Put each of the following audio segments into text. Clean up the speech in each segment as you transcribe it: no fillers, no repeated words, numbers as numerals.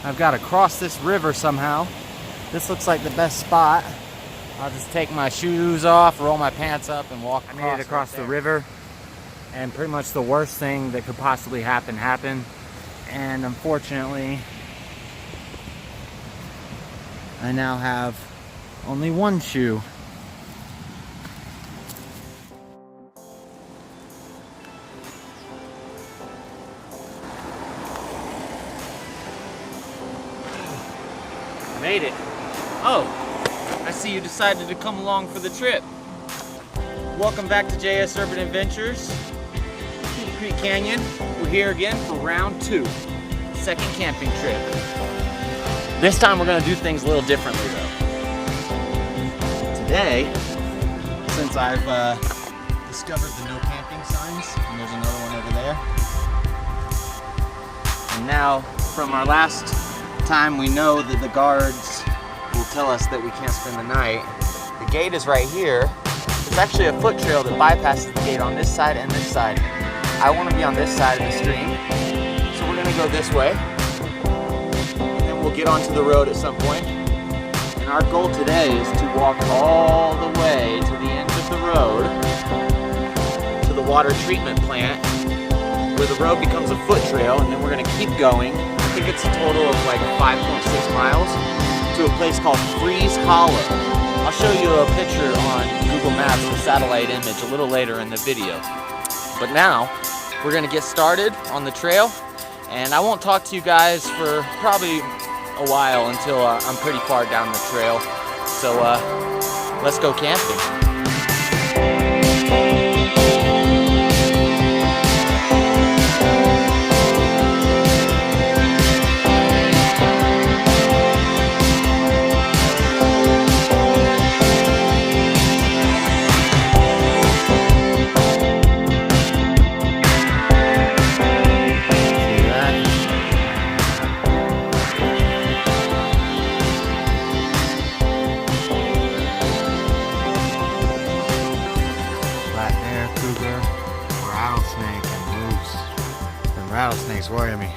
I've got to cross this river somehow. This looks like the best spot. I'll just take my shoes off, roll my pants up, and walk across. I made it across the river, and pretty much the worst thing that could possibly happen happened. And unfortunately, I now have only one shoe. Made it. Oh, I see you decided to come along for the trip. Welcome back to Jsurbanadventures, Cedar Creek Canyon. We're here again for round 2, second camping trip. This time we're gonna do things a little differently though. Today, since I've discovered the no camping signs, and there's another one over there. And now, from our last time, we know that the guards will tell us that we can't spend the night. The gate is right here. It's actually a foot trail that bypasses the gate on this side and this side. I want to be on this side of the stream, so we're going to go this way, and then we'll get onto the road at some point. And our goal today is to walk all the way to the end of the road to the water treatment plant, where the road becomes a foot trail, and then we're going to keep going. I think it's a total of like 5.6 miles to a place called Freeze Hollow. I'll show you a picture on Google Maps, the satellite image, a little later in the video. But now, we're gonna get started on the trail, and I won't talk to you guys for probably a while until I'm pretty far down the trail. So let's go camping. Rattlesnakes worry me.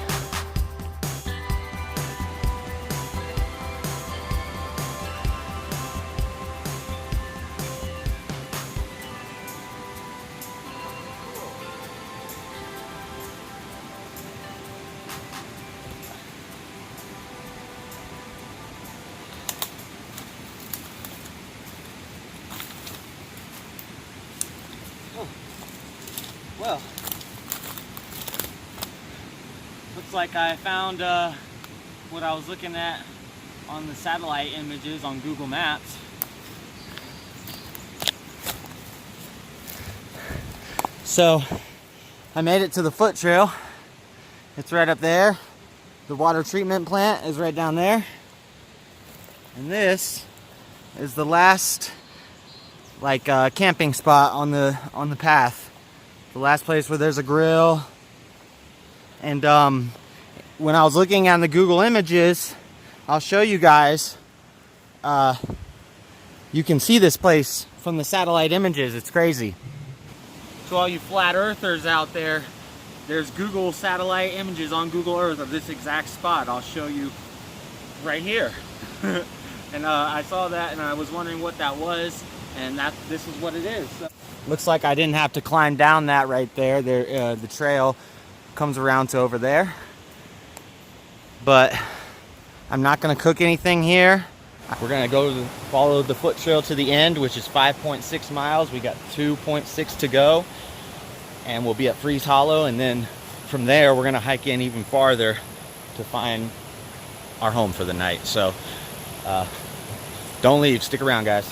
Oh. Well. Looks like I found what I was looking at on the satellite images on Google Maps. So I made it to the foot trail. It's right up there. The water treatment plant is right down there. And this is the last camping spot on the path. The last place where there's a grill. And when I was looking on the Google images, I'll show you guys, you can see this place from the satellite images. It's crazy. To all you flat earthers out there, there's Google satellite images on Google Earth of this exact spot. I'll show you right here. And I saw that and I was wondering what that was, and this is what it is. So, looks like I didn't have to climb down that right there. The trail comes around to over there, but I'm not going to cook anything here. We're going to follow the foot trail to the end, which is 5.6 miles. We got 2.6 to go, and we'll be at Freeze Hollow, and then from there we're going to hike in even farther to find our home for the night. So don't leave, stick around, guys.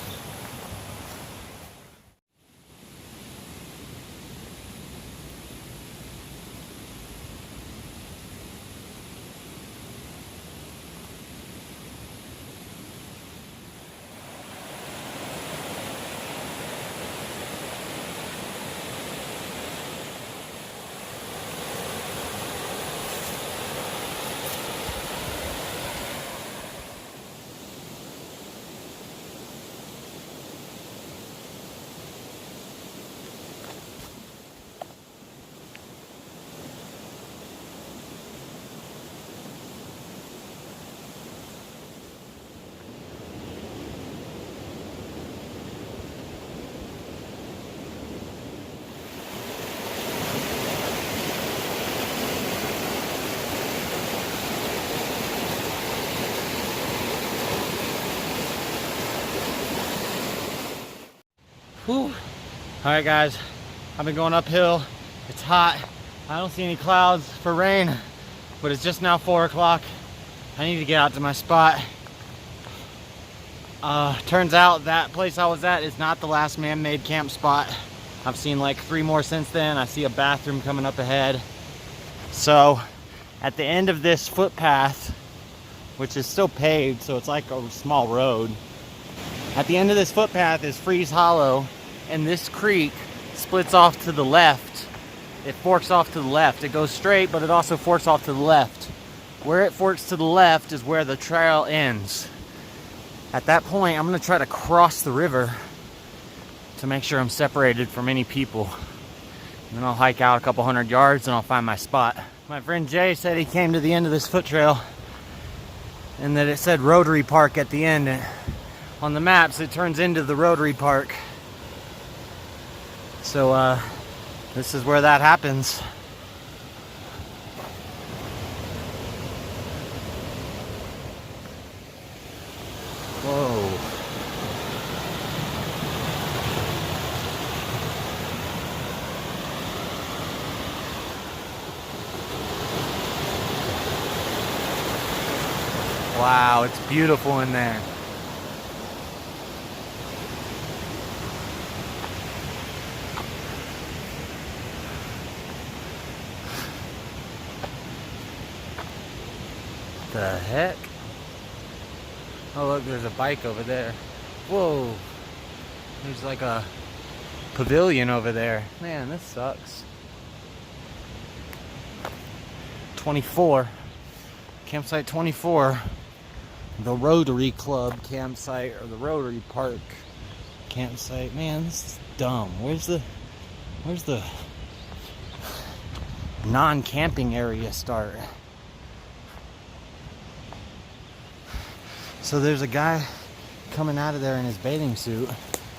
Whew. All right, guys, I've been going uphill. It's hot. I don't see any clouds for rain, but it's just now 4 o'clock. I need to get out to my spot. Turns out that place I was at is not the last man-made camp spot. I've seen like 3 more since then. I see a bathroom coming up ahead. So at the end of this footpath, which is still paved, so it's like a small road. At the end of this footpath is Freeze Hollow, and this creek splits off to the left. It forks off to the left. It goes straight, but it also forks off to the left. Where it forks to the left is where the trail ends. At that point, I'm gonna try to cross the river to make sure I'm separated from any people. And then I'll hike out a couple hundred yards and I'll find my spot. My friend Jay said he came to the end of this foot trail and that it said Rotary Park at the end. On the maps, it turns into the Rotary Park. So this is where that happens. Whoa. Wow, it's beautiful in there. The heck? Oh look, there's a bike over there. Whoa. There's like a pavilion over there. Man, this sucks. 24. Campsite 24. The Rotary Club campsite, or the Rotary Park campsite. Man, this is dumb. Where's the non-camping area start? So there's a guy coming out of there in his bathing suit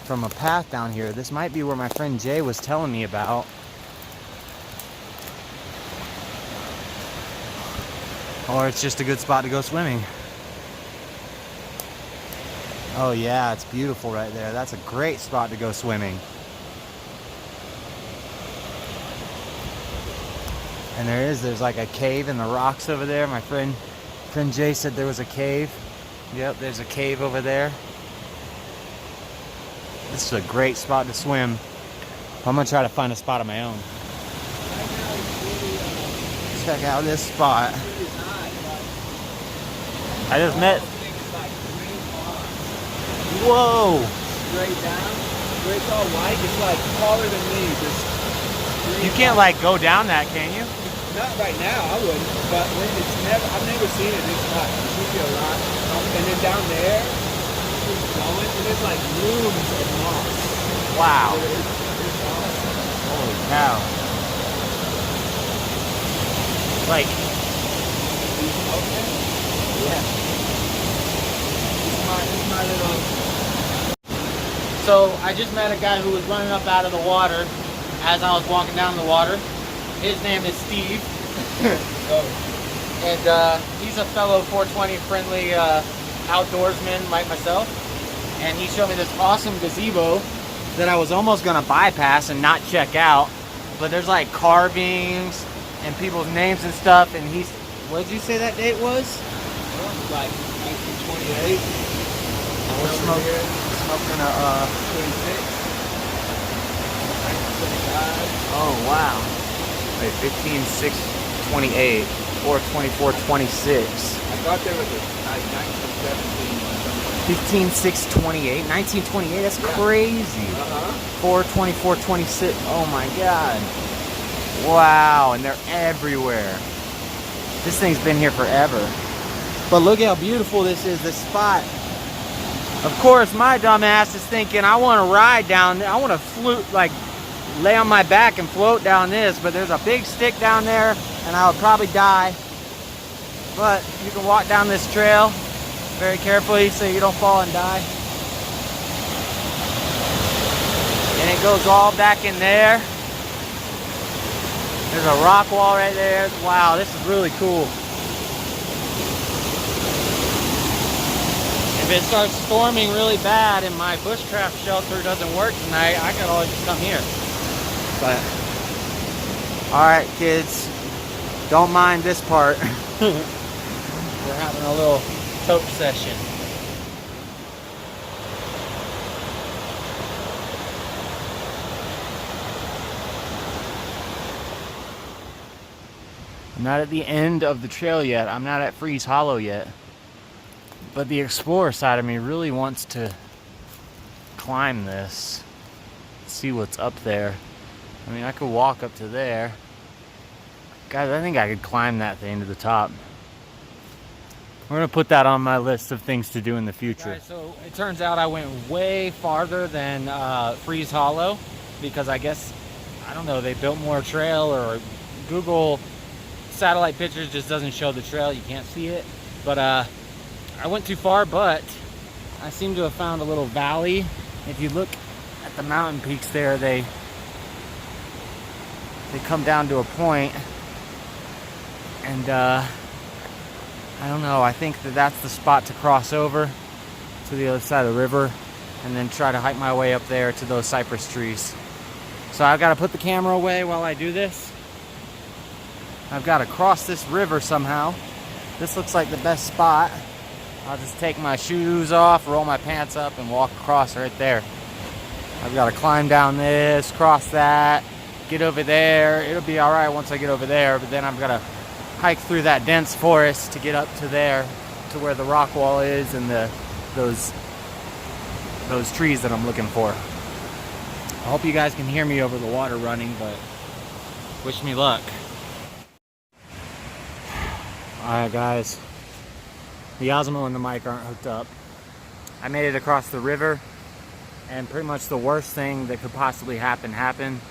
from a path down here. This might be where my friend Jay was telling me about. Or it's just a good spot to go swimming. Oh yeah, it's beautiful right there. That's a great spot to go swimming. And there's like a cave in the rocks over there. My friend Jay said there was a cave. Yep, there's a cave over there. This is a great spot to swim. I'm gonna try to find a spot of my own. Check out this spot. I just met. Whoa! Straight down, where it's all white, it's like taller than me. Just you can't like go down that, can you? Not right now, I wouldn't. But when I've never seen it this much. It should be a lot. And then down there, it's going, and there's like rooms of moss. Wow! It's awesome. Holy cow! Like, Okay. yeah. It's my little. So I just met a guy who was running up out of the water as I was walking down the water. His name is Steve. And he's a fellow 420 friendly outdoorsman like myself. And he showed me this awesome gazebo that I was almost gonna bypass and not check out. But there's like carvings and people's names and stuff. And he's, what did you say that date was? Like 1928. We're smoking a 26. oh wow. Wait, 15/6/28 or 24/26. I thought there was like 1917. 15/6/28, 1928. That's crazy. 4/24/26. Oh my God. Wow, and they're everywhere. This thing's been here forever. But look how beautiful this is. This spot. Of course, my dumb ass is thinking I want to ride down. I want to float, like lay on my back and float down this. But there's a big stick down there, and I would probably die. But you can walk down this trail very carefully so you don't fall and die. And it goes all back in there. There's a rock wall right there. Wow, this is really cool. And if it starts storming really bad and my bushcraft shelter doesn't work tonight, I could always just come here. But, alright kids, don't mind this part. We're having a little tote session. I'm not at the end of the trail yet. I'm not at Freeze Hollow yet. But the explorer side of me really wants to climb this. See what's up there. I mean, I could walk up to there. Guys, I think I could climb that thing to the top. We're gonna put that on my list of things to do in the future. Guys, so it turns out I went way farther than Freeze Hollow because I guess, I don't know, they built more trail, or Google satellite pictures just doesn't show the trail. You can't see it. But I went too far, but I seem to have found a little valley. If you look at the mountain peaks there, they come down to a point, and I don't know, I think that that's the spot to cross over to the other side of the river and then try to hike my way up there to those cypress trees. So I've got to put the camera away while I do this. I've got to cross this river somehow. This looks like the best spot. I'll just take my shoes off, roll my pants up, and walk across right there. I've got to climb down this, cross that, get over there. It'll be all right once I get over there, but then I've got to hike through that dense forest to get up to there, to where the rock wall is and those trees that I'm looking for. I hope you guys can hear me over the water running, but wish me luck. Alright guys, the Osmo and the mic aren't hooked up. I made it across the river, and pretty much the worst thing that could possibly happen happened.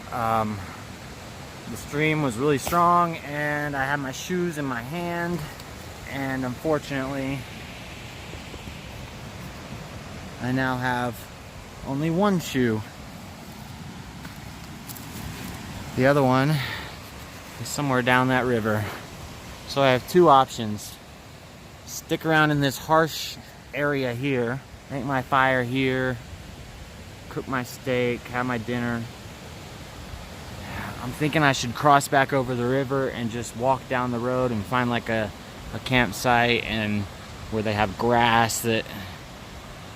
The stream was really strong, and I had my shoes in my hand, and unfortunately I now have only one shoe. The other one is somewhere down that river. So I have two options. Stick around in this harsh area here, make my fire here, cook my steak, have my dinner. I'm thinking I should cross back over the river and just walk down the road and find like a campsite and where they have grass that,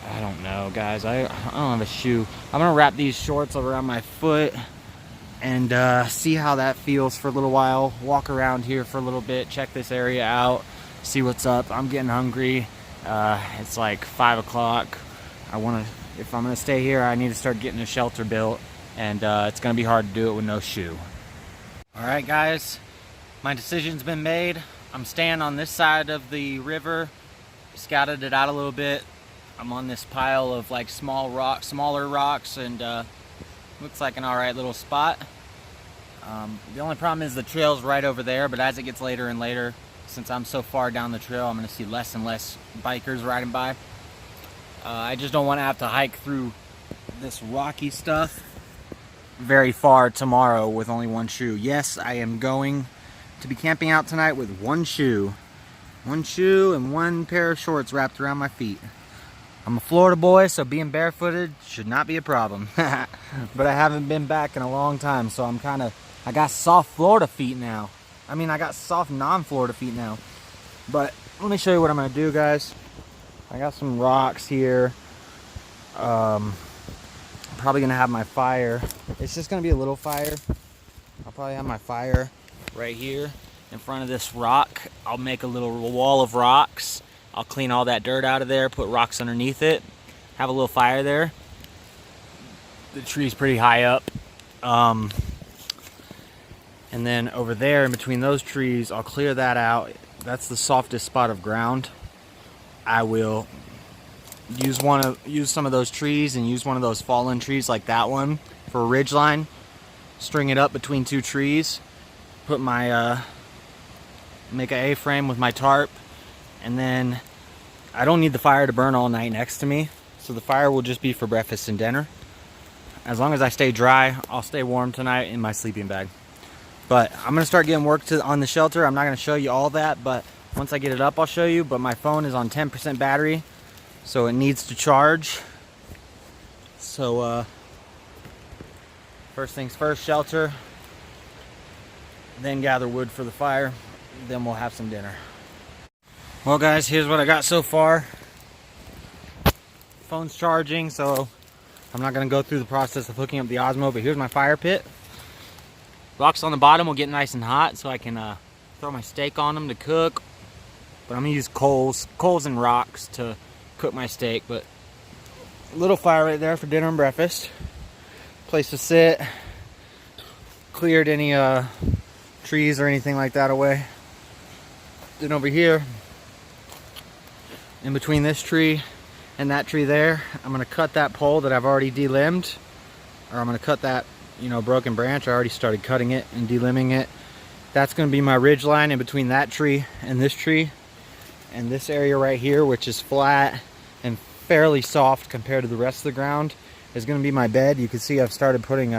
I don't know guys, I don't have a shoe. I'm gonna wrap these shorts around my foot and see how that feels for a little while. Walk around here for a little bit, check this area out, see what's up. I'm getting hungry. It's like 5 o'clock. If I'm gonna stay here, I need to start getting a shelter built, and it's gonna be hard to do it with no shoe. All right guys, my decision's been made. I'm staying on this side of the river. Scouted it out a little bit. I'm on this pile of like smaller rocks, and looks like an alright little spot. The only problem is the trail's right over there, but as it gets later and later, since I'm so far down the trail, I'm going to see less and less bikers riding by. I just don't want to have to hike through this rocky stuff very far tomorrow with only one shoe. Yes, I am going to be camping out tonight with one shoe. One shoe and one pair of shorts wrapped around my feet. I'm a Florida boy, so being barefooted should not be a problem. But I haven't been back in a long time, so I got soft Florida feet now. I mean, I got soft non-Florida feet now. But let me show you what I'm gonna do, guys. I got some rocks here. I'm probably gonna have my fire. It's just gonna be a little fire. I'll probably have my fire right here in front of this rock. I'll make a little wall of rocks. I'll clean all that dirt out of there, put rocks underneath it, have a little fire there. The tree's pretty high up. And then over there in between those trees, I'll clear that out. That's the softest spot of ground. I will use some of those trees and use one of those fallen trees like that one for a ridge line. String it up between two trees. Put my, make an A-frame with my tarp. And then I don't need the fire to burn all night next to me, so the fire will just be for breakfast and dinner. As long as I stay dry, I'll stay warm tonight in my sleeping bag. But I'm gonna start getting work on the shelter. I'm not gonna show you all that, but once I get it up, I'll show you. But my phone is on 10% battery, so it needs to charge. So first things first, shelter, then gather wood for the fire, then we'll have some dinner. Well guys, here's what I got so far. Phone's charging, so I'm not going to go through the process of hooking up the Osmo, but here's my fire pit. Rocks on the bottom will get nice and hot so I can throw my steak on them to cook. But I'm going to use coals and rocks to cook my steak. But a little fire right there for dinner and breakfast. Place to sit. Cleared any trees or anything like that away. Then over here, in between this tree and that tree there, I'm going to cut that pole that I've already delimbed. Or I'm going to cut that, you know, broken branch. I already started cutting it and delimbing it. That's going to be my ridge line in between that tree and this tree. And this area right here, which is flat and fairly soft compared to the rest of the ground, is going to be my bed. You can see I've started putting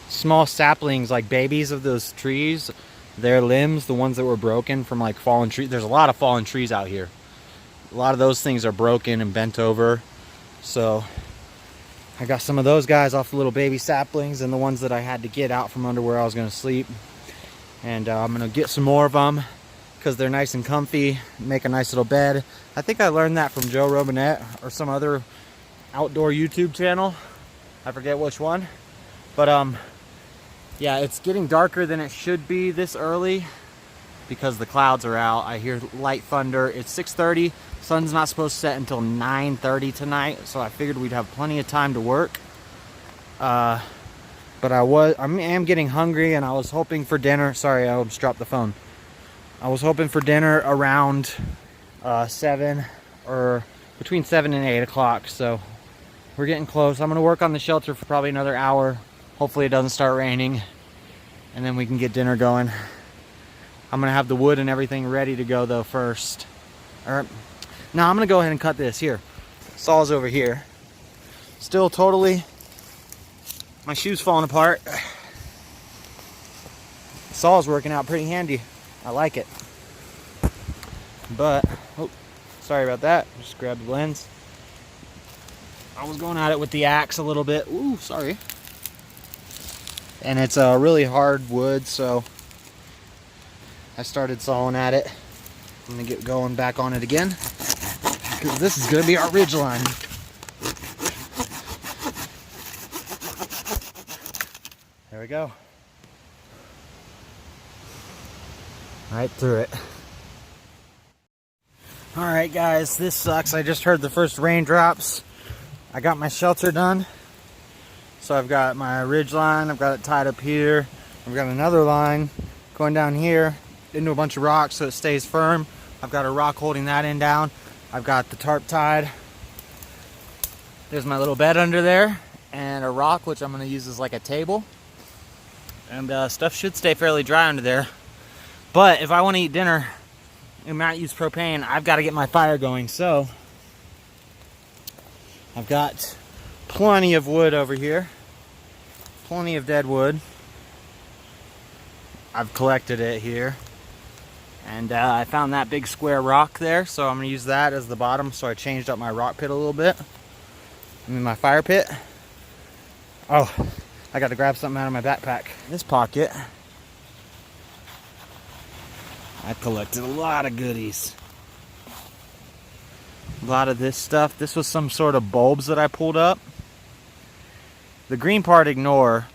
small saplings, like babies of those trees, their limbs, the ones that were broken from like fallen trees. There's a lot of fallen trees out here. A lot of those things are broken and bent over. So I got some of those guys off the little baby saplings and the ones that I had to get out from under where I was going to sleep. And I'm going to get some more of them because they're nice and comfy, make a nice little bed. I think I learned that from Jsurbanadventures or some other outdoor YouTube channel. I forget which one. But yeah, it's getting darker than it should be this early because the clouds are out. I hear light thunder. It's 6:30. Sun's not supposed to set until 9:30 tonight, so I figured we'd have plenty of time to work. But I am getting hungry, and I was hoping for dinner. Sorry, I almost dropped the phone. I was hoping for dinner around 7 or between 7 and 8 o'clock. So we're getting close. I'm going to work on the shelter for probably another hour. Hopefully it doesn't start raining, and then we can get dinner going. I'm going to have the wood and everything ready to go though first. No, I'm going to go ahead and cut this here. Saw's over here. Still totally, my shoe's falling apart. Saw's working out pretty handy. I like it. But, oh, sorry about that. Just grabbed the lens. I was going at it with the axe a little bit. Ooh, sorry. And it's a really hard wood, so I started sawing at it. I'm gonna get going back on it again because this is gonna be our ridge line. There we go. Right through it. Alright guys, this sucks. I just heard the first raindrops. I got my shelter done. So I've got my ridge line, I've got it tied up here. I've got another line going down here into a bunch of rocks so it stays firm. I've got a rock holding that end down. I've got the tarp tied. There's my little bed under there and a rock which I'm going to use as like a table. And stuff should stay fairly dry under there. But if I want to eat dinner and not use propane, I've got to get my fire going. So I've got plenty of wood over here. Plenty of dead wood. I've collected it here. And I found that big square rock there, so I'm going to use that as the bottom. So I changed up my rock pit a little bit. I'm in my fire pit. Oh, I got to grab something out of my backpack. This pocket, I collected a lot of goodies. A lot of this stuff. This was some sort of bulbs that I pulled up. The green part ignore,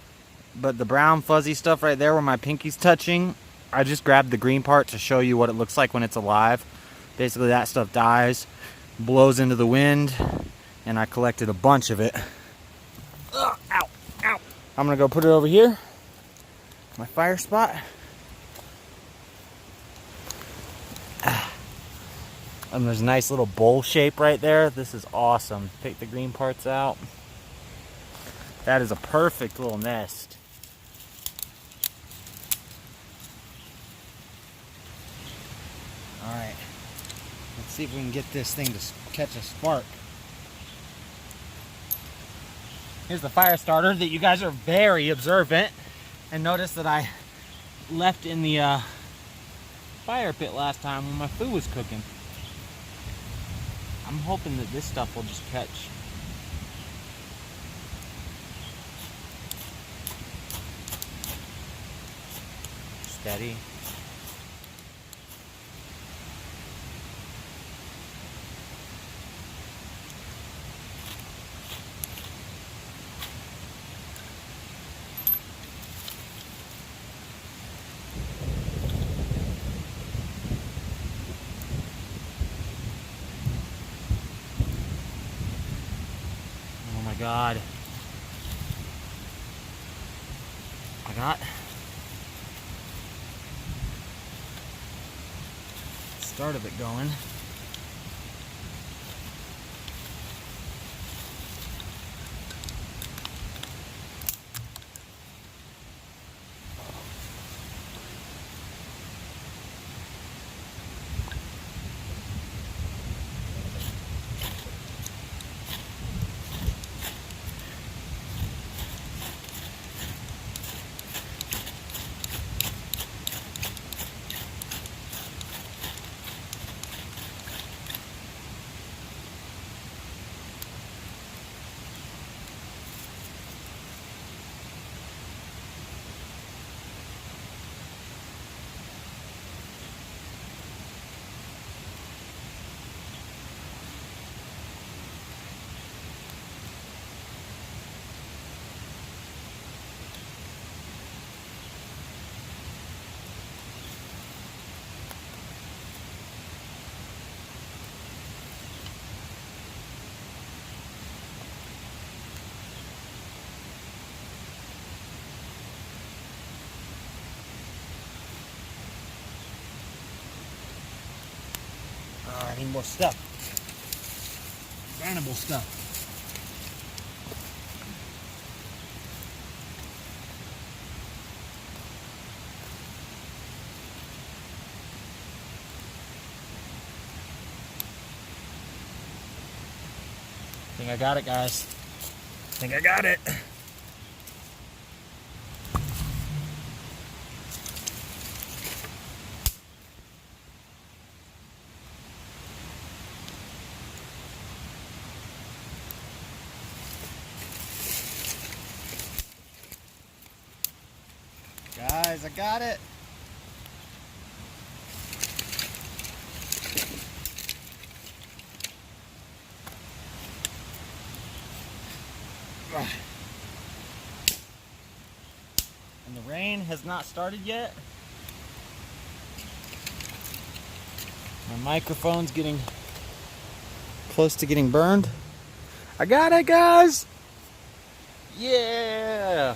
but the brown fuzzy stuff right there where my pinky's touching, I just grabbed the green part to show you what it looks like when it's alive. Basically that stuff dies, blows into the wind, and I collected a bunch of it. Ugh, ow, ow. I'm gonna go put it over here, my fire spot. And there's a nice little bowl shape right there. This is awesome. Take the green parts out. That is a perfect little nest. Alright, let's see if we can get this thing to catch a spark. Here's the fire starter that you guys are very observant and notice that I left in the fire pit last time when my food was cooking. I'm hoping that this stuff will just catch. Steady. Oh my God. I got start of it going. I need more stuff. Burnable stuff. I think I got it, guys. I think I got it. Guys, I got it. And the rain has not started yet. My microphone's getting close to getting burned. I got it, guys. Yeah.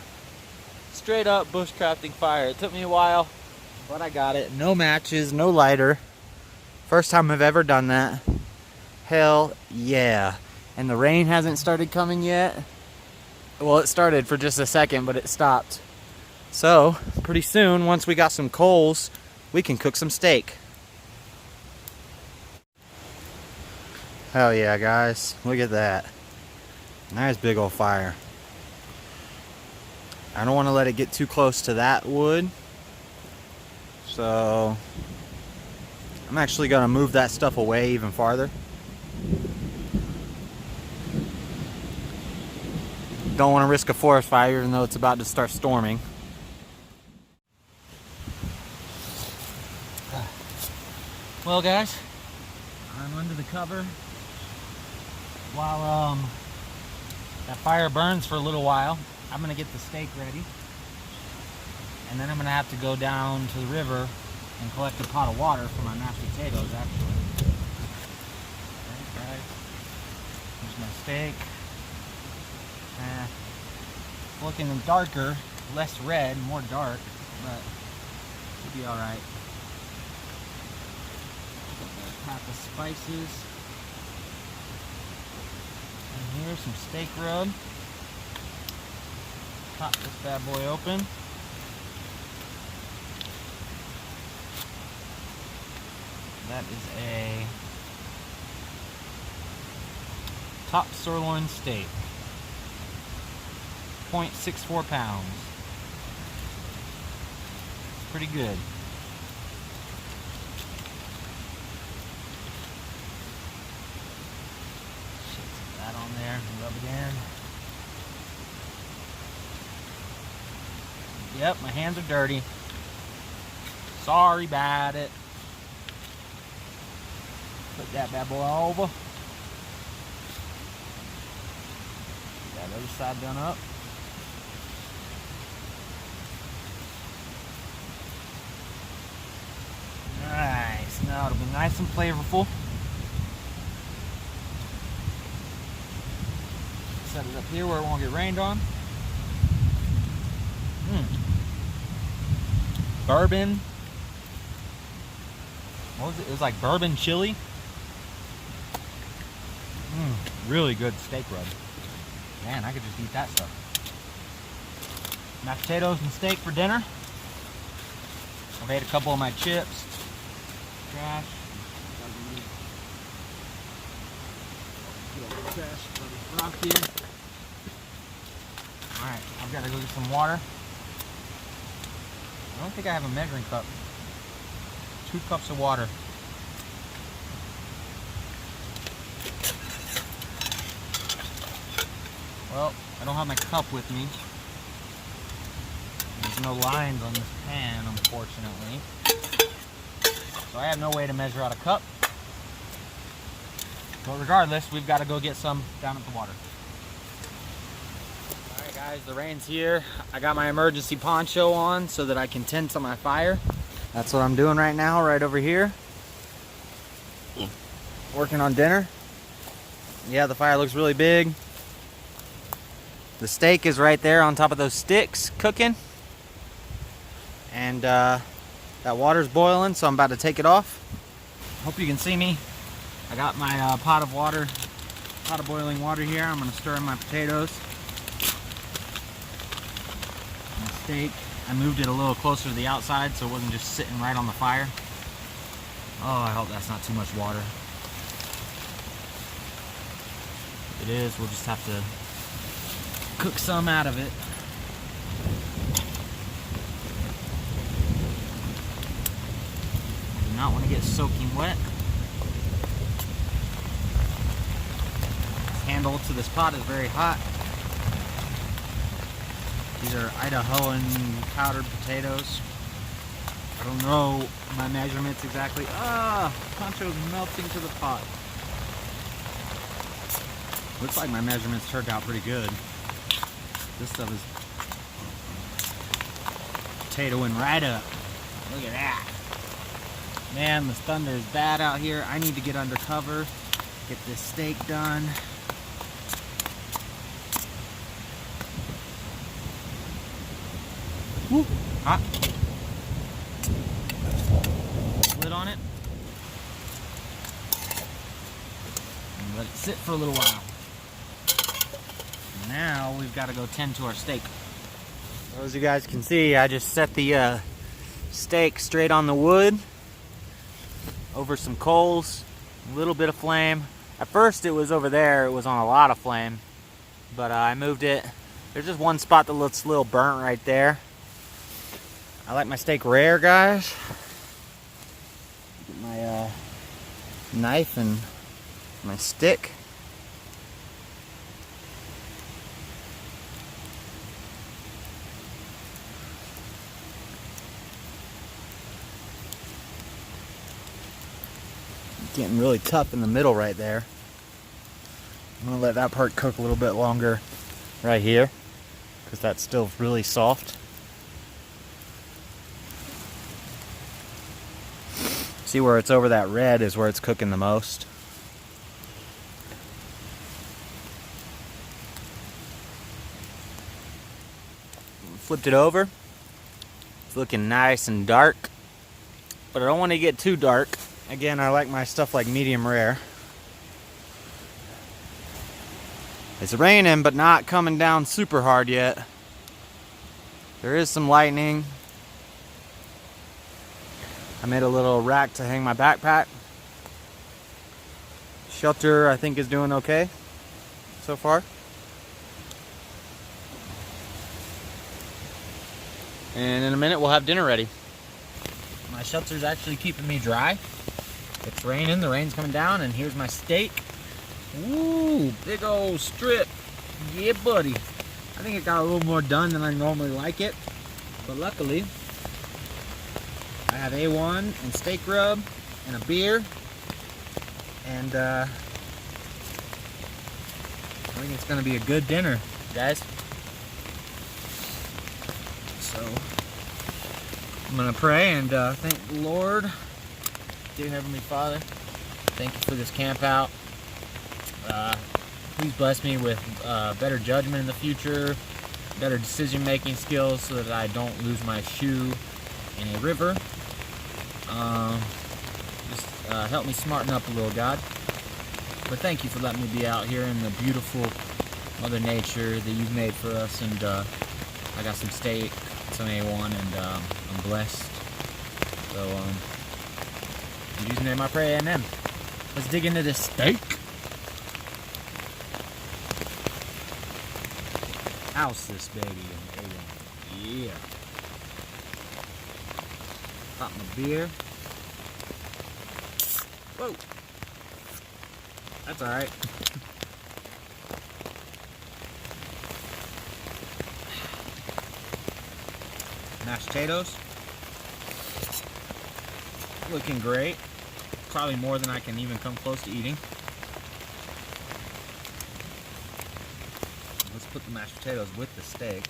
Straight up bushcrafting fire. It took me a while, but I got it. No matches, no lighter. First time I've ever done that. Hell yeah. And the rain hasn't started coming yet. Well, it started for just a second, but it stopped. So, pretty soon, once we got some coals, we can cook some steak. Hell yeah, guys. Look at that. Nice big old fire. I don't want to let it get too close to that wood. So, I'm actually going to move that stuff away even farther. Don't want to risk a forest fire even though it's about to start storming. Well, guys, I'm under the cover while that fire burns for a little while. I'm gonna get the steak ready, and then I'm gonna have to go down to the river and collect a pot of water for my mashed potatoes, actually. Alright, guys, here's my steak. It's looking darker, less red, more dark, but it'll be alright. Pack of spices. And here's some steak rub. Pop this bad boy open. That is a top sirloin steak. 0.64 pounds. Pretty good. Rub it in. Yep, my hands are dirty. Sorry about it. Put that bad boy over. Got the other side done up. Nice. Now it'll be nice and flavorful. Set it up here where it won't get rained on. Bourbon. What was it? It was like bourbon chili. Really good steak rub. Man, I could just eat that stuff. Mashed potatoes and steak for dinner. I've ate a couple of my chips. Trash. Rock here. Alright, I've got to go get some water. I don't think I have a measuring cup. 2 cups of water. Well, I don't have my cup with me. There's no lines on this pan, unfortunately. So I have no way to measure out a cup. But regardless, we've got to go get some down at the water. Alright guys, the rain's here. I got my emergency poncho on so that I can tend to my fire. That's what I'm doing right now, right over here. Working on dinner. Yeah, the fire looks really big. The steak is right there on top of those sticks cooking. And that water's boiling, so I'm about to take it off. Hope you can see me. I got my pot of boiling water here. I'm gonna stir in my potatoes. My steak. I moved it a little closer to the outside so it wasn't just sitting right on the fire. Oh, I hope that's not too much water. If it is, we'll just have to cook some out of it. I do not want to get soaking wet. This handle to this pot is very hot. These are Idahoan powdered potatoes. I don't know my measurements exactly. Poncho's melting to the pot. Looks like my measurements turned out pretty good. This stuff is potatoing right up. Look at that. Man, the thunder is bad out here. I need to get under cover, get this steak done. Woo, hot. Lid on it. And let it sit for a little while. Now we've got to go tend to our steak. So as you guys can see, I just set the steak straight on the wood over some coals, a little bit of flame. At first it was over there, it was on a lot of flame, but I moved it. There's just one spot that looks a little burnt right there. I like my steak rare, guys. Get my knife and my stick. Getting really tough in the middle right there. I'm gonna let that part cook a little bit longer right here because that's still really soft. See where it's over that red is where it's cooking the most. Flipped it over. It's looking nice and dark, but I don't want to get too dark. Again, I like my stuff like medium rare. It's raining, but not coming down super hard yet. There is some lightning. I made a little rack to hang my backpack. Shelter, I think, is doing okay so far. And in a minute, we'll have dinner ready. My shelter's actually keeping me dry. It's raining, the rain's coming down, and here's my steak. Ooh, big old strip. Yeah, buddy. I think it got a little more done than I normally like it. But luckily, I have A1 and steak rub and a beer. And I think it's gonna be a good dinner, guys. So I'm gonna pray and thank the Lord. Dear Heavenly Father, thank you for this camp out. Please bless me with better judgment in the future, better decision-making skills so that I don't lose my shoe in a river. Just help me smarten up a little, God. But thank you for letting me be out here in the beautiful Mother Nature that you've made for us. And I got some steak, some A1, and I'm blessed. So, in Jesus' name I pray, amen. Let's dig into this steak. House this baby. Yeah. Pop my beer. Whoa. That's alright. Mashed potatoes. Looking great. Probably more than I can even come close to eating. Let's put the mashed potatoes with the steak.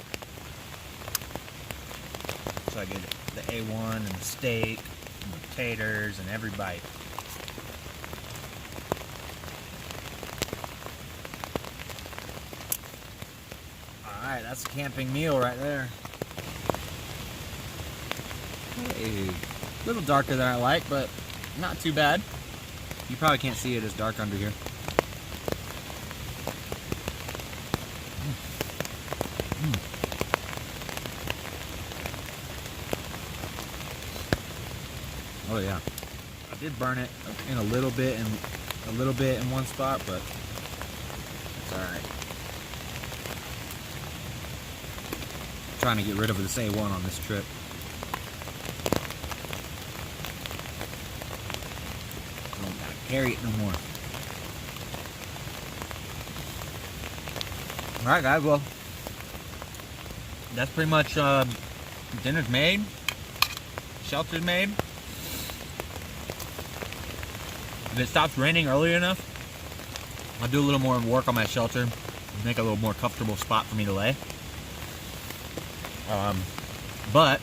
So I get the A1 and the steak and the taters and every bite. Alright, that's a camping meal right there. Hey, a little darker than I like, but not too bad. You probably can't see it as dark under here. Oh yeah, I did burn it in a little bit in one spot, but it's all right. I'm trying to get rid of this A1 on this trip. Don't gotta carry it no more. All right, guys. Well, that's pretty much dinner's made, shelter's made. If it stops raining early enough, I'll do a little more work on my shelter, make a little more comfortable spot for me to lay. But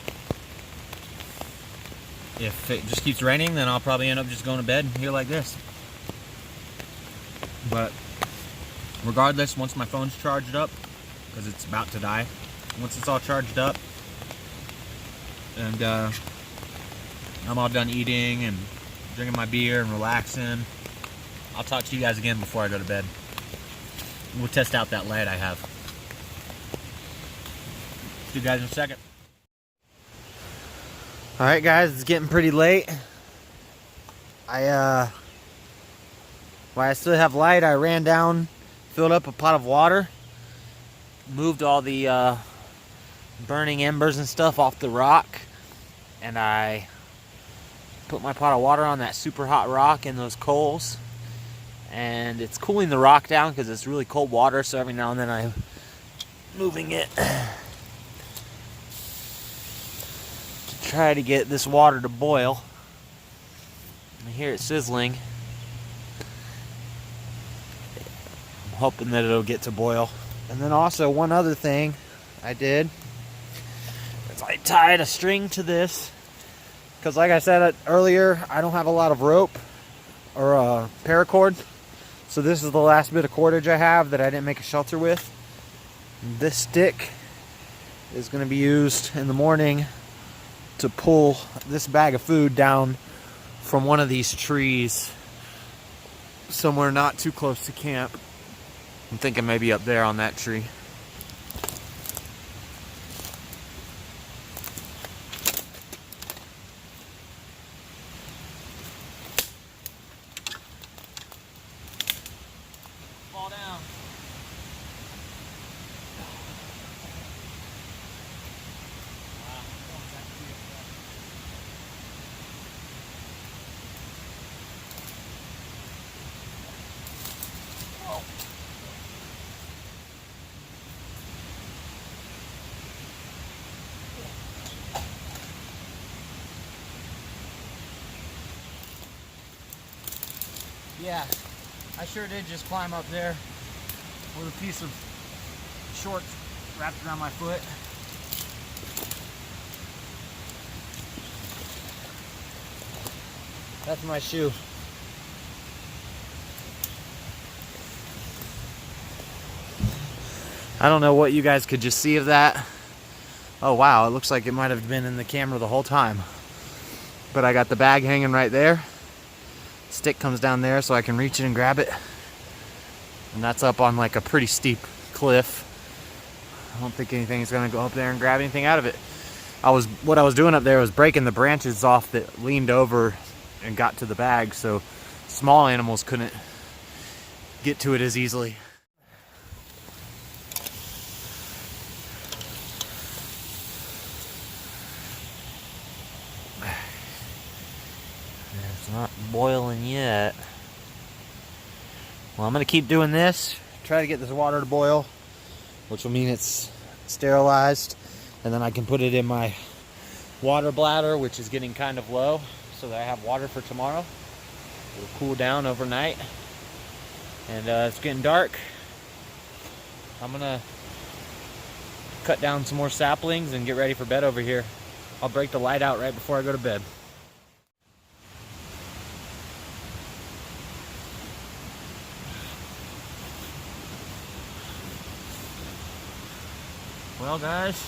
if it just keeps raining, then I'll probably end up just going to bed here like this. But regardless, once my phone's charged up, because it's about to die, once it's all charged up, and I'm all done eating and drinking my beer and relaxing, I'll talk to you guys again before I go to bed. We'll test out that light I have. See you guys in a second. Alright guys, it's getting pretty late. While I still have light, I ran down, filled up a pot of water, moved all the burning embers and stuff off the rock, and I put my pot of water on that super hot rock and those coals, and it's cooling the rock down because it's really cold water, so every now and then I'm moving it to try to get this water to boil. I hear it sizzling. I'm hoping that it'll get to boil. And then also one other thing I did is I tied a string to this. Because like I said earlier, I don't have a lot of rope or paracord. So this is the last bit of cordage I have that I didn't make a shelter with. This stick is going to be used in the morning to pull this bag of food down from one of these trees somewhere not too close to camp. I'm thinking maybe up there on that tree. Yeah, I sure did just climb up there with a piece of shorts wrapped around my foot. That's my shoe. I don't know what you guys could just see of that. Oh wow, it looks like it might have been in the camera the whole time. But I got the bag hanging right there. Stick comes down there so I can reach it and grab it. And that's up on like a pretty steep cliff. I don't think anything's gonna go up there and grab anything out of it. What I was doing up there was breaking the branches off that leaned over and got to the bag, so small animals couldn't get to it as easily. It's not boiling yet. Well, I'm gonna keep doing this, try to get this water to boil, which will mean it's sterilized, and then I can put it in my water bladder, which is getting kind of low, so that I have water for tomorrow. It'll cool down overnight. And it's getting dark. I'm gonna cut down some more saplings and get ready for bed over here. I'll break the light out right before I go to bed. Well guys,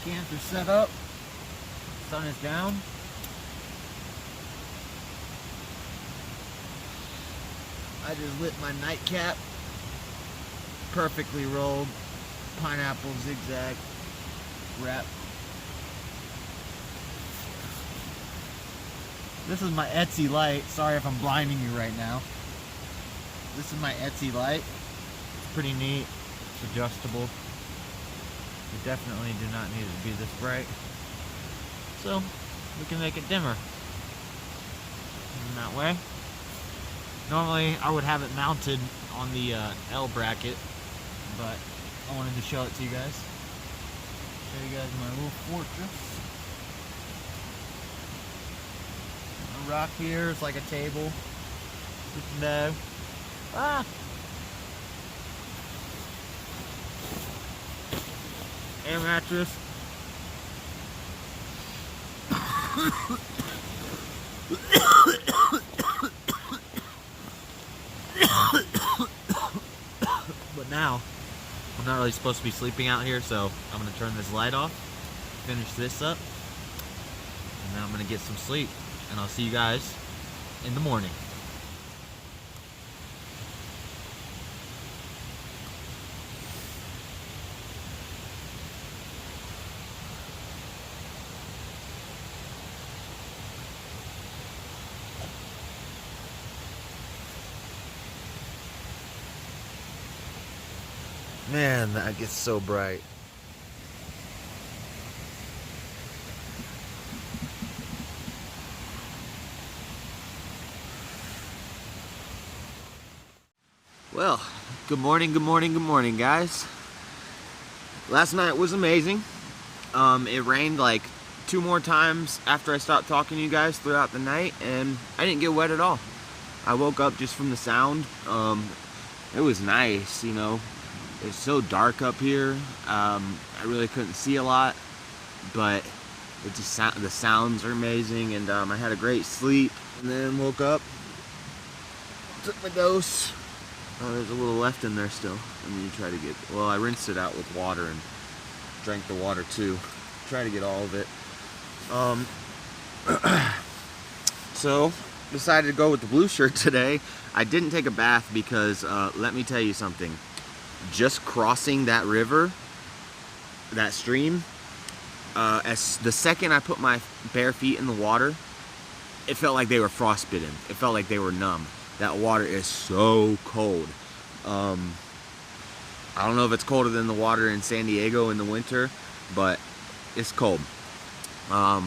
camp is set up, sun is down. I just lit my nightcap, perfectly rolled pineapple zigzag wrap. This is my Etsy light. Sorry if I'm blinding you right now. This is my Etsy light. It's pretty neat. It's adjustable. We definitely do not need it to be this bright. So we can make it dimmer in that way. Normally I would have it mounted on the L bracket, but I wanted to show it to you guys. Show you guys my little fortress. A rock here is like a table. Sitting down. Ah! Air mattress. But now, I'm not really supposed to be sleeping out here, so I'm going to turn this light off, finish this up, and then I'm going to get some sleep. And I'll see you guys in the morning. Man, that gets so bright. Well, good morning, guys. Last night was amazing. It rained like 2 more times after I stopped talking to you guys throughout the night, and I didn't get wet at all. I woke up just from the sound. It was nice, you know. It's so dark up here. I really couldn't see a lot, but it just the sounds are amazing, and I had a great sleep, and then woke up, took my dose. Oh, there's a little left in there still. I mean, you try to get, well, I rinsed it out with water and drank the water too. Try to get all of it. So, decided to go with the blue shirt today. I didn't take a bath because, let me tell you something. Just crossing that river, that stream, as the second I put my bare feet in the water, it felt like they were frostbitten. It felt like they were numb. That water is so cold. I don't know if it's colder than the water in San Diego in the winter, but it's cold. I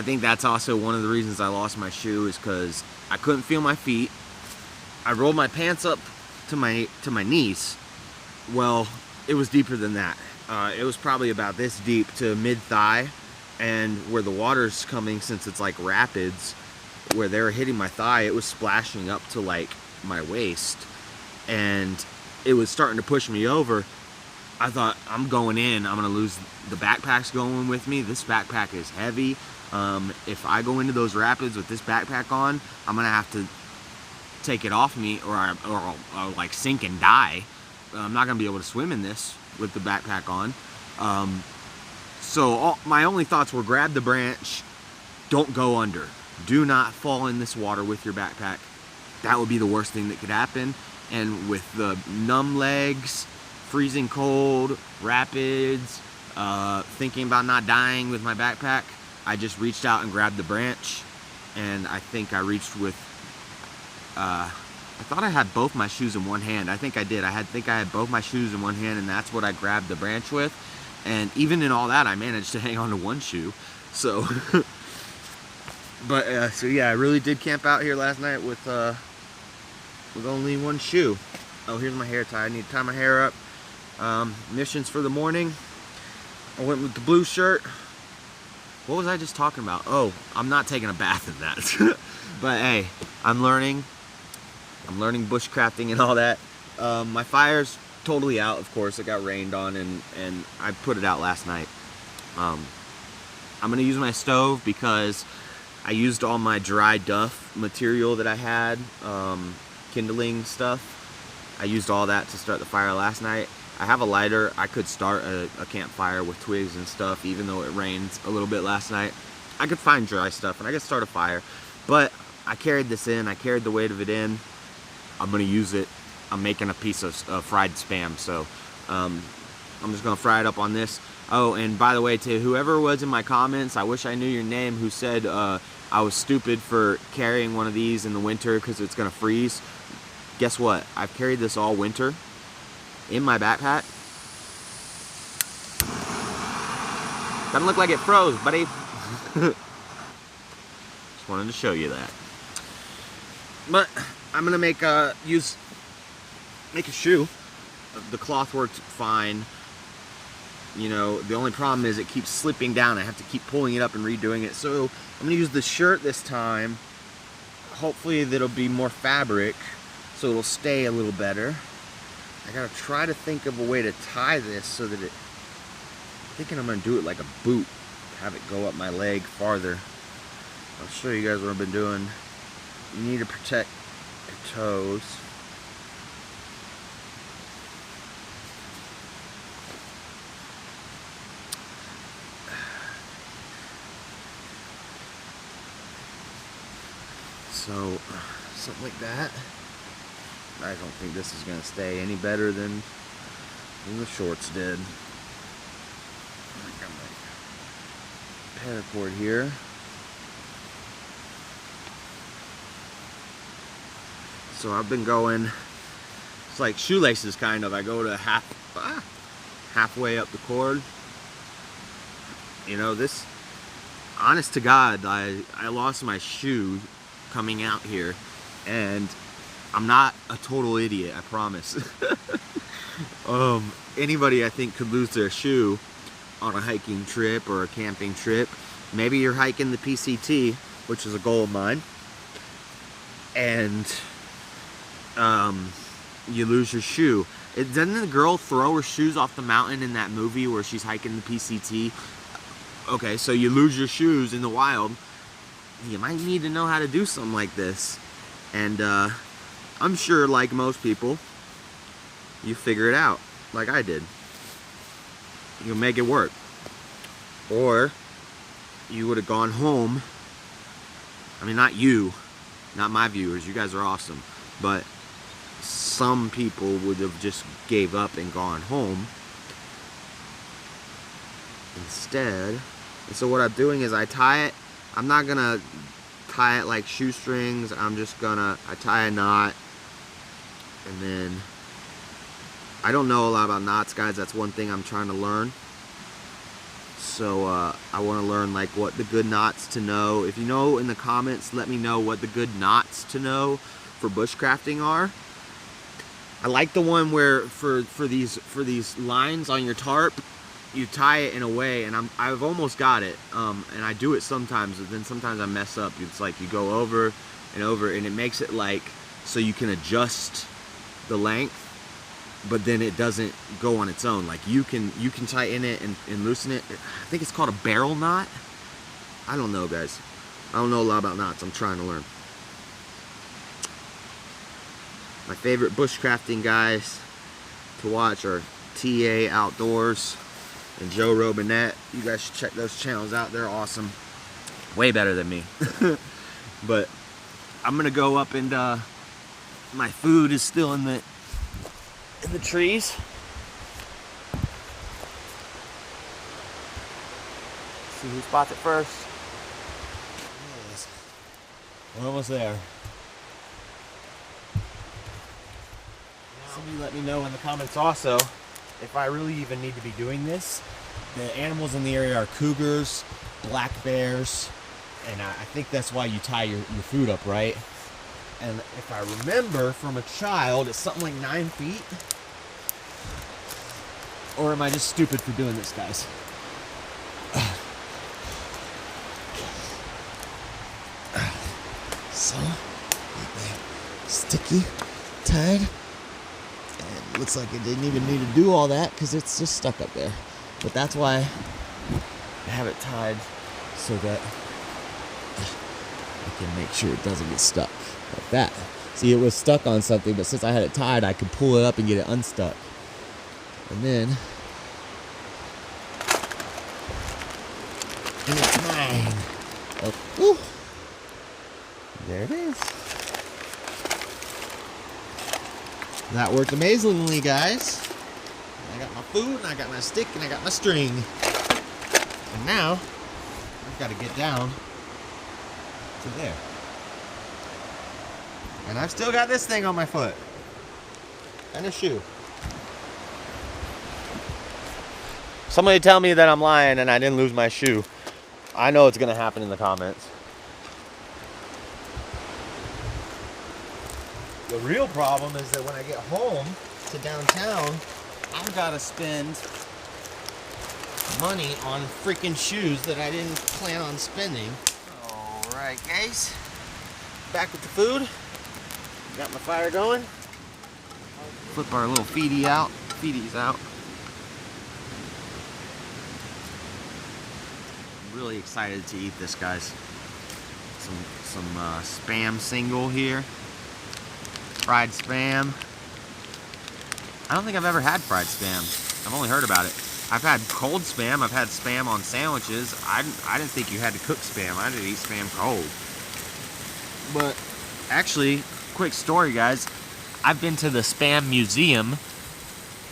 think that's also one of the reasons I lost my shoe, is because I couldn't feel my feet. I rolled my pants up to my knees. Well, it was deeper than that. It was probably about this deep to mid-thigh, and where the water's coming, since it's like rapids, where they were hitting my thigh, it was splashing up to like my waist, and it was starting to push me over. I thought, I'm going in, I'm gonna lose, the backpack's going with me. This backpack is heavy. If I go into those rapids with this backpack on, I'm gonna have to take it off me, or I'll like sink and die. I'm not gonna be able to swim in this with the backpack on. So my only thoughts were, grab the branch, don't go under. Do not fall in this water with your backpack. That would be the worst thing that could happen. And with the numb legs, freezing cold, rapids, thinking about not dying with my backpack, I just reached out and grabbed the branch, and I think I reached with, I thought I had both my shoes in one hand. I think I did. I think I had both my shoes in one hand, and that's what I grabbed the branch with. And even in all that, I managed to hang on to one shoe. So, but so yeah, I really did camp out here last night with only one shoe. Oh, here's my hair tie. I need to tie my hair up. Missions for the morning. I went with the blue shirt. What was I just talking about? Oh, I'm not taking a bath in that. But hey, I'm learning bushcrafting and all that. My fire's totally out, of course. It got rained on, and I put it out last night. I'm gonna use my stove because I used all my dry duff material that I had, kindling stuff. I used all that to start the fire last night. I have a lighter. I could start a campfire with twigs and stuff, even though it rained a little bit last night. I could find dry stuff and I could start a fire, but I carried this in. I carried the weight of it in. I'm gonna use it. I'm making a piece of fried Spam, so I'm just gonna fry it up on this. Oh, and by the way, to whoever was in my comments, I wish I knew your name, who said I was stupid for carrying one of these in the winter because it's gonna freeze. Guess what? I've carried this all winter in my backpack. Doesn't look like it froze, buddy. Just wanted to show you that. But I'm gonna make a shoe. The cloth worked fine. You know, the only problem is it keeps slipping down. I have to keep pulling it up and redoing it. So I'm gonna use the shirt this time. Hopefully that'll be more fabric, so it'll stay a little better. I gotta try to think of a way to tie this so that I'm thinking I'm gonna do it like a boot, have it go up my leg farther. I'll show you guys what I've been doing. You need to protect your toes. So, something like that. I don't think this is going to stay any better than the shorts did. I got my paracord here. So I've been going, it's like shoelaces kind of. I go to halfway up the cord. You know, this, honest to God, I lost my shoe coming out here, and I'm not a total idiot, I promise. Anybody I think could lose their shoe on a hiking trip or a camping trip. Maybe you're hiking the PCT, which is a goal of mine, and you lose your shoe. Doesn't the girl throw her shoes off the mountain in that movie where she's hiking the PCT? Okay, so you lose your shoes in the wild. You might need to know how to do something like this. And I'm sure, like most people, you figure it out, like I did. You'll make it work. Or you would have gone home. I mean, not you, not my viewers, you guys are awesome, but some people would have just gave up and gone home instead. And so what I'm doing is I tie it. I'm not gonna tie it like shoestrings. I tie a knot, and then I don't know a lot about knots, guys. That's one thing I'm trying to learn. So I want to learn like what the good knots to know. If you know in the comments, let me know what the good knots to know for bushcrafting are. I like the one where for these lines on your tarp, you tie it in a way, and I've almost got it, and I do it sometimes, but then sometimes I mess up. It's like you go over and over, and it makes it like so you can adjust the length, but then it doesn't go on its own. Like you can tighten it and loosen it. I think it's called a barrel knot. I don't know, guys. I don't know a lot about knots. I'm trying to learn. My favorite bushcrafting guys to watch are TA Outdoors and Jsurbanadventures. You guys should check those channels out. They're awesome. Way better than me. But I'm gonna go up and my food is still in the trees. See who spots it first. We're almost there. Somebody let me know in the comments also if I really even need to be doing this. The animals in the area are cougars, black bears, and I think that's why you tie your food up, right? And if I remember from a child, it's something like 9 feet. Or am I just stupid for doing this, guys? So, sticky, tied, and it looks like it didn't even need to do all that because it's just stuck up there. But that's why I have it tied so that I can make sure it doesn't get stuck like that. See, it was stuck on something, but since I had it tied, I could pull it up and get it unstuck. And then, and it's mine. Oh, whew. There it is. That worked amazingly, guys. I got my food, and I got my stick, and I got my string. And now, I've got to get down to there. And I've still got this thing on my foot. And a shoe. Somebody tell me that I'm lying and I didn't lose my shoe. I know it's going to happen in the comments. The real problem is that when I get home to downtown, I've got to spend money on freaking shoes that I didn't plan on spending. Alright, guys. Back with the food. Got my fire going. Flip our little feedies out. I'm really excited to eat this, guys. Some spam single here. Fried spam. I don't think I've ever had fried spam. I've only heard about it. I've had cold spam. I've had spam on sandwiches. I didn't think you had to cook spam. I didn't eat spam cold. But actually, quick story, guys. I've been to the Spam Museum.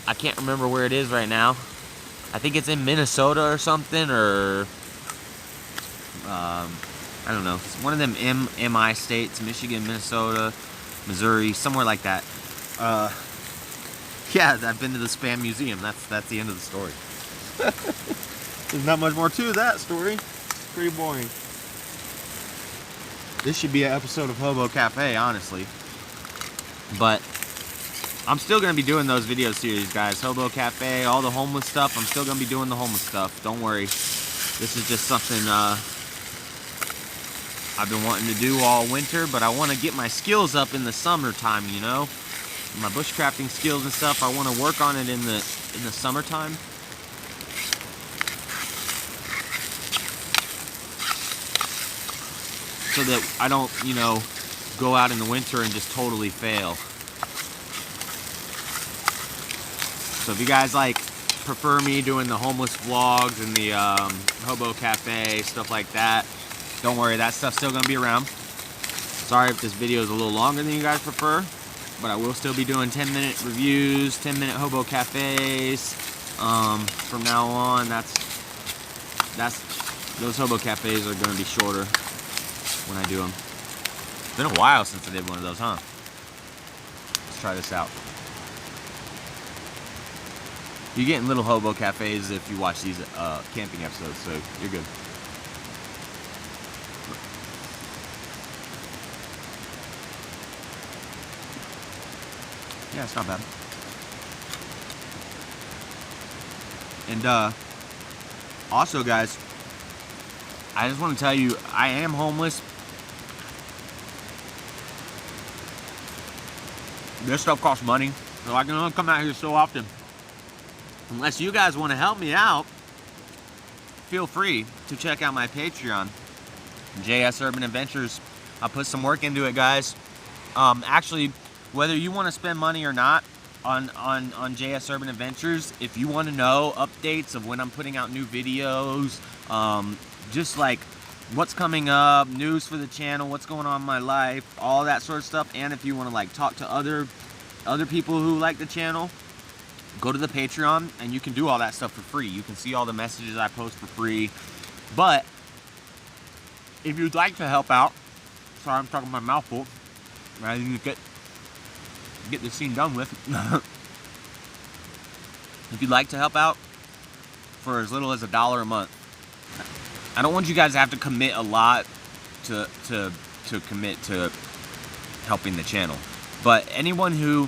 I can't remember where it is right now. I think it's in Minnesota or something, or I don't know. It's one of them MI states, Michigan, Minnesota, Missouri, somewhere like that. Yeah, I've been to the Spam Museum. That's the end of the story. There's not much more to that story. It's pretty boring. This should be an episode of Hobo Cafe, honestly. But I'm still going to be doing those video series, guys. Hobo Cafe, all the homeless stuff. I'm still going to be doing the homeless stuff. Don't worry. This is just something I've been wanting to do all winter, but I want to get my skills up in the summertime, you know? My bushcrafting skills and stuff, I want to work on it in the summertime. So that I don't, you know, go out in the winter and just totally fail. So if you guys prefer me doing the homeless vlogs and the Hobo Cafe, stuff like that, don't worry, that stuff's still gonna be around. Sorry if this video is a little longer than you guys prefer, but I will still be doing 10-minute reviews, 10-minute Hobo Cafes. From now on, those Hobo Cafes are gonna be shorter when I do them. It's been a while since I did one of those, huh? Let's try this out. You're getting little Hobo Cafes if you watch these camping episodes, so you're good. Yeah, it's not bad. And Also, guys, I just want to tell you, I am homeless. This stuff costs money, so I can only come out here so often. Unless you guys want to help me out, feel free to check out my Patreon, Jsurbanadventures. I'll put some work into it, guys. Actually, whether you want to spend money or not on Jsurbanadventures, if you want to know updates of when I'm putting out new videos, just like what's coming up, news for the channel, what's going on in my life, all that sort of stuff, and if you want to like talk to other people who like the channel, go to the Patreon and you can do all that stuff for free. You can see all the messages I post for free. But if you'd like to help out, sorry, I'm talking my mouth full. I need to get this scene done with. If you'd like to help out for as little as $1 a month, I don't want you guys to have to commit a lot to commit to helping the channel. But anyone who,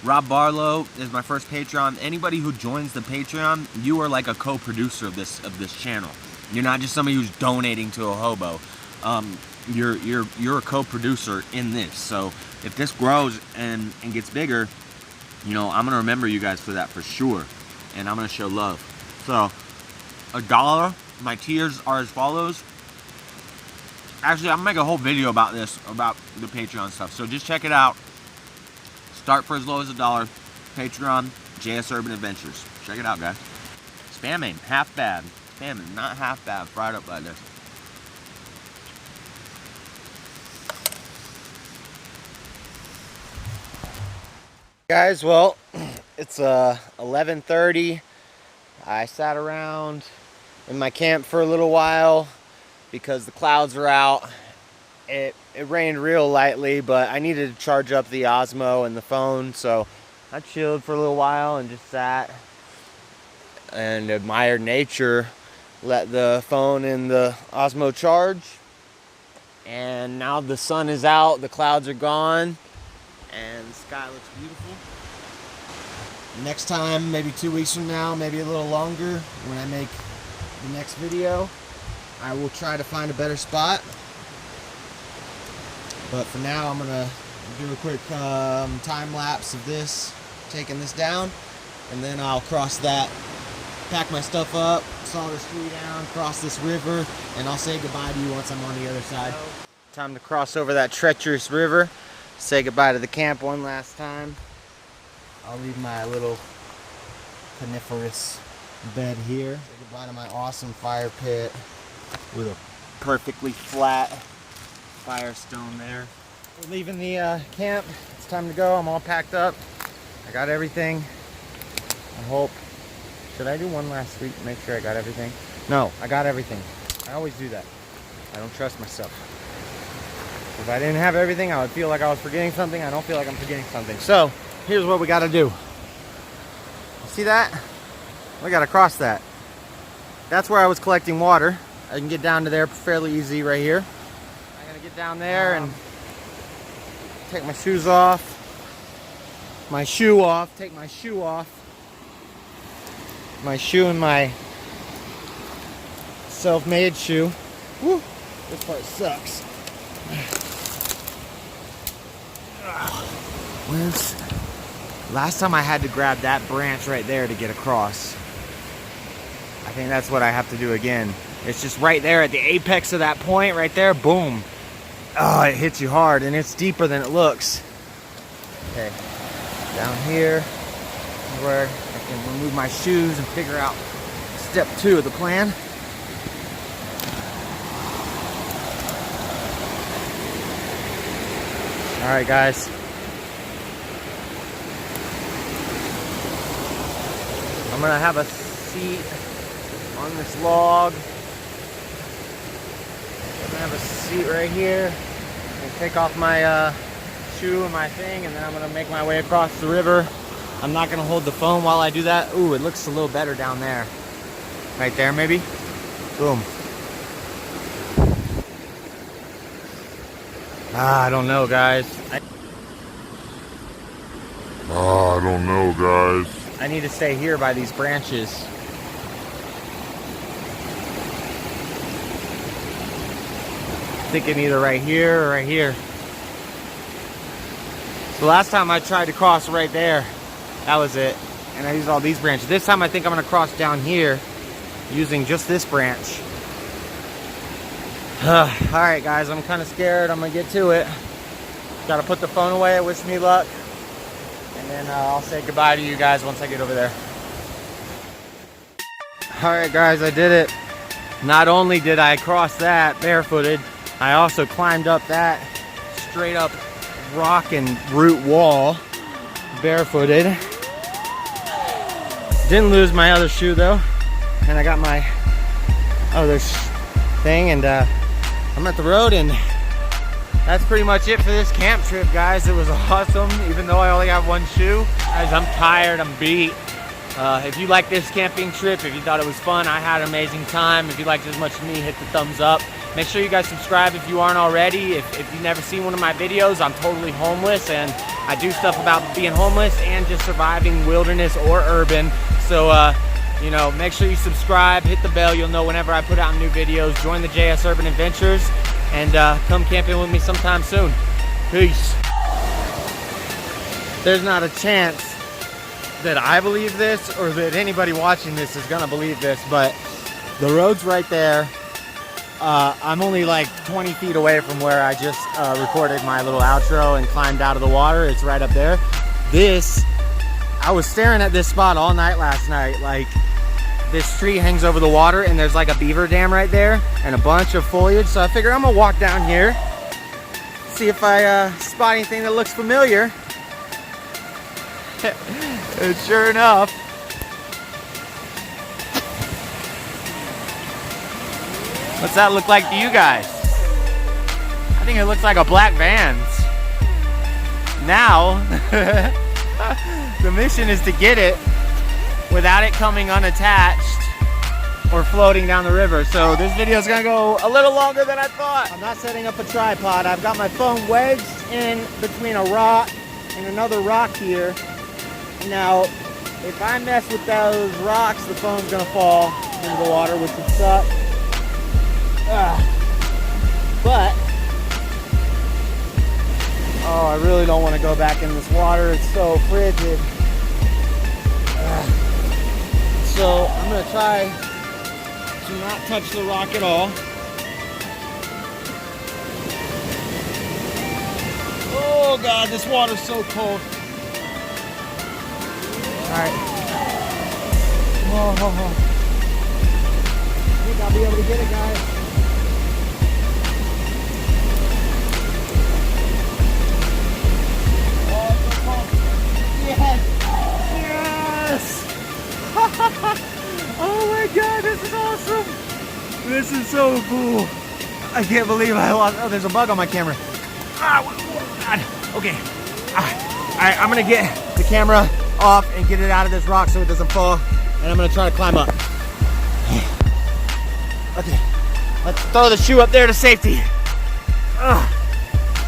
Rob Barlow is my first Patreon. Anybody who joins the Patreon, you are like a co-producer of this channel. You're not just somebody who's donating to a hobo. You're a co-producer in this. So if this grows and gets bigger, you know, I'm gonna remember you guys for that for sure, and I'm gonna show love. So $1. My tiers are as follows. Actually, I'm gonna make a whole video about this, about the Patreon stuff. So just check it out. Start for as low as $1. Patreon, Jsurbanadventures. Check it out, guys. Spamming, half bad. Spamming, not half bad. Fried up like this. Guys, well, it's 11:30. I sat around in my camp for a little while because the clouds are out. It rained real lightly, but I needed to charge up the Osmo and the phone, so I chilled for a little while and just sat and admired nature. Let the phone and the Osmo charge, and now the sun is out, the clouds are gone, and the sky looks beautiful. Next time, maybe 2 weeks from now, maybe a little longer, when I make the next video, I will try to find a better spot. But for now, I'm gonna do a quick time lapse of this, taking this down, and then I'll cross that, pack my stuff up, saw this tree down, cross this river, and I'll say goodbye to you once I'm on the other side. Time to cross over that treacherous river, say goodbye to the camp one last time. I'll leave my little coniferous bed here. Say goodbye to my awesome fire pit with a perfectly flat firestone there. We're leaving the camp. It's time to go. I'm all packed up. I got everything. I hope. Should I do one last sweep? Make sure I got everything. No, I got everything. I always do that. I don't trust myself. If I didn't have everything, I would feel like I was forgetting something. I don't feel like I'm forgetting something. So here's what we got to do. You see that? We got to cross that. That's where I was collecting water. I can get down to there fairly easy right here. I'm gonna get down there and take my shoes off. My shoe off. Take my shoe off. My shoe and my self-made shoe. Woo! This part sucks. Where's... Last time I had to grab that branch right there to get across. I think that's what I have to do again. It's just right there at the apex of that point right there. Boom. Oh, it hits you hard, and it's deeper than it looks. Okay, down here is where I can remove my shoes and figure out step 2 of the plan. All right, guys. I'm gonna have a seat on this log. I'm gonna have a seat right here and take off my shoe and my thing, and then I'm gonna make my way across the river. I'm not gonna hold the phone while I do that. Ooh, it looks a little better down there. Right there, maybe. Boom. I don't know, guys. I don't know, guys. I need to stay here by these branches. thinking either right here or right here. The last time I tried to cross right there, that was it. And I used all these branches. This time I think I'm gonna cross down here using just this branch. All right, guys, I'm kind of scared. I'm gonna get to it. Gotta put the phone away. Wish me luck. And then I'll say goodbye to you guys once I get over there. All right, guys, I did it. Not only did I cross that barefooted, I also climbed up that straight up rock and root wall barefooted. Didn't lose my other shoe though. And I got my other thing, and I'm at the road, and that's pretty much it for this camp trip, guys. It was awesome, even though I only have one shoe. Guys, I'm tired, I'm beat. If you like this camping trip, if you thought it was fun, I had an amazing time. If you liked it as much as me, hit the thumbs up. Make sure you guys subscribe if you aren't already. If you've never seen one of my videos, I'm totally homeless, and I do stuff about being homeless and just surviving wilderness or urban. So, you know, make sure you subscribe, hit the bell. You'll know whenever I put out new videos. Join the Jsurbanadventures, and come camping with me sometime soon. Peace. There's not a chance that I believe this or that anybody watching this is gonna believe this, but the road's right there. I'm only like 20 feet away from where I just recorded my little outro and climbed out of the water. It's right up there. I was staring at this spot all night last night. Like, this tree hangs over the water, and there's like a beaver dam right there and a bunch of foliage. So I figure I'm gonna walk down here, see if I spot anything that looks familiar. And sure enough, what's that look like to you guys? I think it looks like a black Vans. Now, the mission is to get it without it coming unattached or floating down the river. So this video is gonna go a little longer than I thought. I'm not setting up a tripod. I've got my phone wedged in between a rock and another rock here. Now, if I mess with those rocks, the phone's gonna fall into the water, which would suck. But, oh, I really don't want to go back in this water. It's so frigid. So I'm gonna try to not touch the rock at all. Oh God, this water's so cold. All right. Oh. I think I'll be able to get it, guys. Oh, so cold. Yes! Yes! Oh my God, this is awesome! This is so cool. I can't believe I lost. Oh, there's a bug on my camera. Ah, oh God. Okay. All right, I'm gonna get the camera off and get it out of this rock so it doesn't fall, and I'm gonna try to climb up. Okay, let's throw the shoe up there to safety.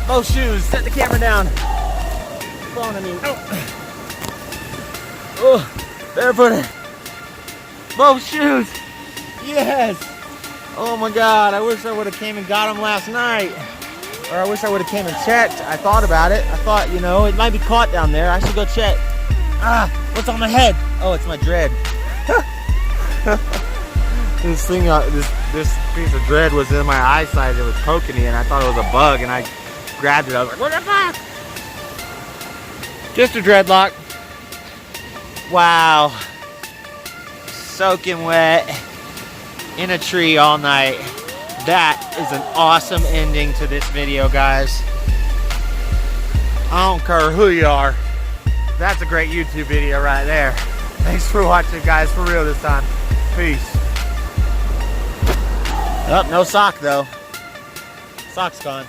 Both shoes. Set the camera down. Phone, I mean. Oh, barefooted. Both shoes. Yes. Oh my God, I wish I would have came and got them last night. Or I wish I would have came and checked. I thought about it. I thought, you know, it might be caught down there. I should go check. What's on my head? Oh, it's my dread. This thing, this piece of dread was in my eyesight. It was poking me, and I thought it was a bug, and I grabbed it. I was like, what the fuck? Just a dreadlock. Wow. Soaking wet in a tree all night. That is an awesome ending to this video, guys. I don't care who you are. That's a great YouTube video right there. Thanks for watching, guys, for real this time. Peace. Oh, no sock though. Sock's gone.